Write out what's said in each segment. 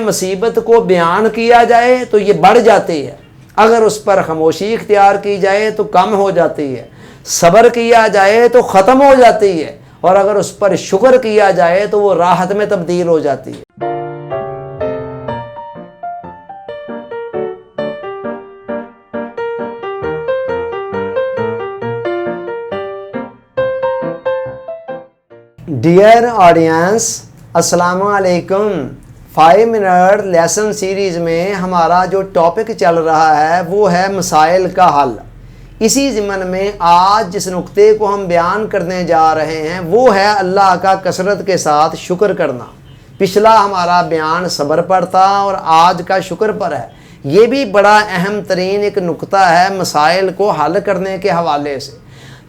مصیبت کو بیان کیا جائے تو یہ بڑھ جاتی ہے، اگر اس پر خاموشی اختیار کی جائے تو کم ہو جاتی ہے، صبر کیا جائے تو ختم ہو جاتی ہے، اور اگر اس پر شکر کیا جائے تو وہ راحت میں تبدیل ہو جاتی ہے۔ ڈیئر آڈینس، السلام علیکم۔ 5 منٹ لیسن سیریز میں ہمارا جو ٹاپک چل رہا ہے وہ ہے مسائل کا حل۔ اسی ضمن میں آج جس نقطے کو ہم بیان کرنے جا رہے ہیں وہ ہے اللہ کا کثرت کے ساتھ شکر کرنا۔ پچھلا ہمارا بیان صبر پر تھا اور آج کا شکر پر ہے۔ یہ بھی بڑا اہم ترین ایک نقطہ ہے مسائل کو حل کرنے کے حوالے سے۔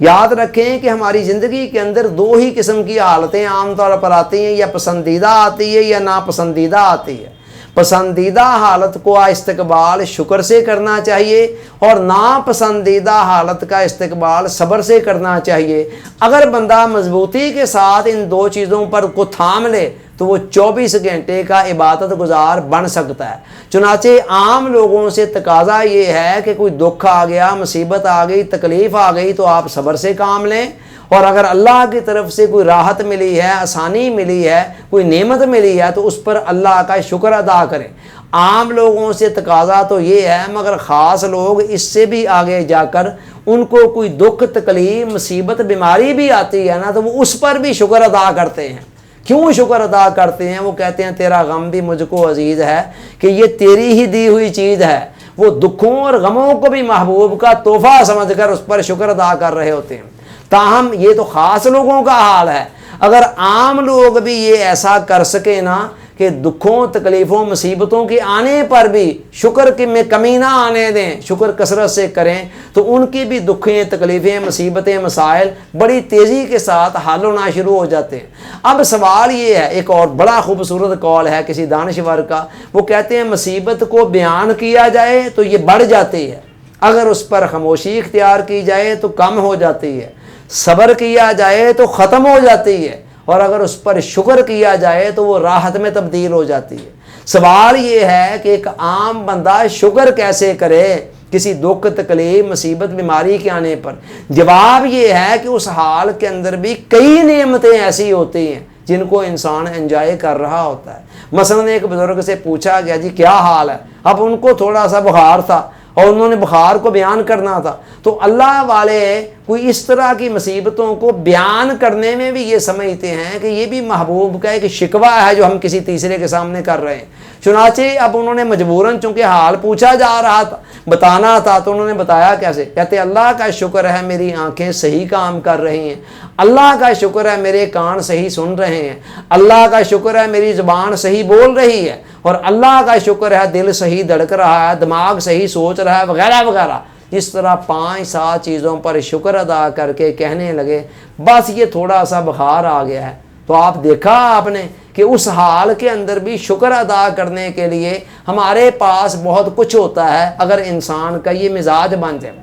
یاد رکھیں کہ ہماری زندگی کے اندر 2 ہی قسم کی حالتیں عام طور پر آتی ہیں، یا پسندیدہ آتی ہے یا ناپسندیدہ آتی ہے۔ پسندیدہ حالت کو استقبال شکر سے کرنا چاہیے اور ناپسندیدہ حالت کا استقبال صبر سے کرنا چاہیے۔ اگر بندہ مضبوطی کے ساتھ ان 2 چیزوں پر کو تھام لے تو وہ 24 گھنٹے کا عبادت گزار بن سکتا ہے۔ چنانچہ عام لوگوں سے تقاضا یہ ہے کہ کوئی دکھ آ گیا، مصیبت آ گئی، تکلیف آ گئی تو آپ صبر سے کام لیں، اور اگر اللہ کی طرف سے کوئی راحت ملی ہے، آسانی ملی ہے، کوئی نعمت ملی ہے تو اس پر اللہ کا شکر ادا کریں۔ عام لوگوں سے تقاضا تو یہ ہے، مگر خاص لوگ اس سے بھی آگے جا کر ان کو کوئی دکھ، تکلیف، مصیبت، بیماری بھی آتی ہے نا تو وہ اس پر بھی شکر ادا کرتے ہیں۔ کیوں شکر ادا کرتے ہیں؟ وہ کہتے ہیں تیرا غم بھی مجھ کو عزیز ہے کہ یہ تیری ہی دی ہوئی چیز ہے۔ وہ دکھوں اور غموں کو بھی محبوب کا تحفہ سمجھ کر اس پر شکر ادا کر رہے ہوتے ہیں۔ تاہم یہ تو خاص لوگوں کا حال ہے۔ اگر عام لوگ بھی یہ ایسا کر سکے نا کہ دکھوں، تکلیفوں، مصیبتوں کے آنے پر بھی شکر کے میں کمی نہ آنے دیں، شکر کثرت سے کریں، تو ان کی بھی دکھیں، تکلیفیں، مصیبتیں، مسائل بڑی تیزی کے ساتھ حل ہونا شروع ہو جاتے ہیں۔ اب سوال یہ ہے، ایک اور بڑا خوبصورت قول ہے کسی دانشور کا، وہ کہتے ہیں مصیبت کو بیان کیا جائے تو یہ بڑھ جاتی ہے، اگر اس پر خاموشی اختیار کی جائے تو کم ہو جاتی ہے، صبر کیا جائے تو ختم ہو جاتی ہے، اور اگر اس پر شکر کیا جائے تو وہ راحت میں تبدیل ہو جاتی ہے۔ سوال یہ ہے کہ ایک عام بندہ شکر کیسے کرے کسی دکھ، تکلیف، مصیبت، بیماری کے آنے پر؟ جواب یہ ہے کہ اس حال کے اندر بھی کئی نعمتیں ایسی ہوتی ہیں جن کو انسان انجوائے کر رہا ہوتا ہے۔ مثلا ایک بزرگ سے پوچھا گیا جی کیا حال ہے؟ اب ان کو تھوڑا سا بخار تھا اور انہوں نے بخار کو بیان کرنا تھا، تو اللہ والے کوئی اس طرح کی مصیبتوں کو بیان کرنے میں بھی یہ سمجھتے ہیں کہ یہ بھی محبوب کا ایک شکوہ ہے جو ہم کسی تیسرے کے سامنے کر رہے ہیں۔ چنانچہ اب انہوں نے مجبوراً، چونکہ حال پوچھا جا رہا تھا، بتانا تھا، تو انہوں نے بتایا کیسے؟ کہتے اللہ کا شکر ہے میری آنکھیں صحیح کام کر رہی ہیں، اللہ کا شکر ہے میرے کان صحیح سن رہے ہیں، اللہ کا شکر ہے میری زبان صحیح بول رہی ہے، اور اللہ کا شکر ہے دل صحیح دھڑک رہا ہے، دماغ صحیح سوچ رہا ہے، وغیرہ وغیرہ۔ اس طرح 5-7 چیزوں پر شکر ادا کر کے کہنے لگے بس یہ تھوڑا سا بخار آ گیا ہے۔ تو آپ دیکھا آپ نے کہ اس حال کے اندر بھی شکر ادا کرنے کے لیے ہمارے پاس بہت کچھ ہوتا ہے، اگر انسان کا یہ مزاج بن جائے۔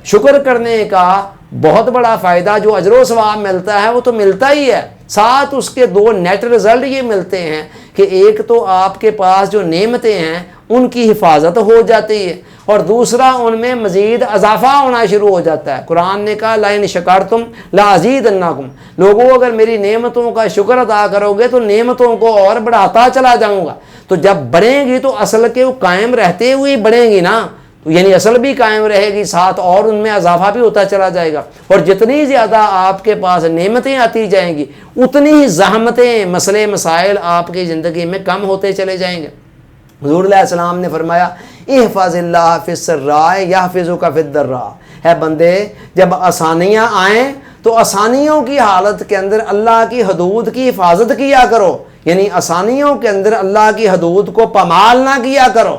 شکر کرنے کا بہت بڑا فائدہ جو اجر و ثواب ملتا ہے وہ تو ملتا ہی ہے، ساتھ اس کے 2 نیٹ رزلٹ یہ ملتے ہیں کہ ایک تو آپ کے پاس جو نعمتیں ہیں ان کی حفاظت ہو جاتی ہے، اور دوسرا ان میں مزید اضافہ ہونا شروع ہو جاتا ہے۔ قرآن نے کہا لَإِنْ شَكَرْتُمْ لَأَزِيدَنَّكُمْ، لوگوں اگر میری نعمتوں کا شکر ادا کرو گے تو نعمتوں کو اور بڑھاتا چلا جاؤں گا۔ تو جب بڑھیں گی تو اصل کے وہ قائم رہتے ہوئے بڑھیں گی نا، یعنی اصل بھی قائم رہے گی، ساتھ اور ان میں اضافہ بھی ہوتا چلا جائے گا، اور جتنی زیادہ آپ کے پاس نعمتیں آتی جائیں گی اتنی ہی زحمتیں، مسئلے، مسائل آپ کی زندگی میں کم ہوتے چلے جائیں گے۔ حضور علیہ السلام نے فرمایا احفظ اللہ فی السراء یحفظک فی الضراء، ہے بندے جب آسانیاں آئیں تو آسانیوں کی حالت کے اندر اللہ کی حدود کی حفاظت کیا کرو، یعنی آسانیوں کے اندر اللہ کی حدود کو پامال نہ کیا کرو۔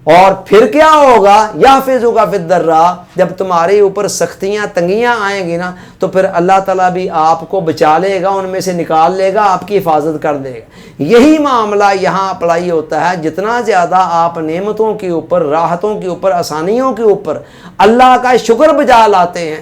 اور پھر کیا ہوگا؟ یحفظک فی الضراء، جب تمہارے اوپر سختیاں، تنگیاں آئیں گی نا تو پھر اللہ تعالیٰ بھی آپ کو بچا لے گا، ان میں سے نکال لے گا، آپ کی حفاظت کر دے گا۔ یہی معاملہ یہاں اپلائی ہوتا ہے، جتنا زیادہ آپ نعمتوں کے اوپر، راحتوں کے اوپر، آسانیوں کے اوپر اللہ کا شکر بجا لاتے ہیں،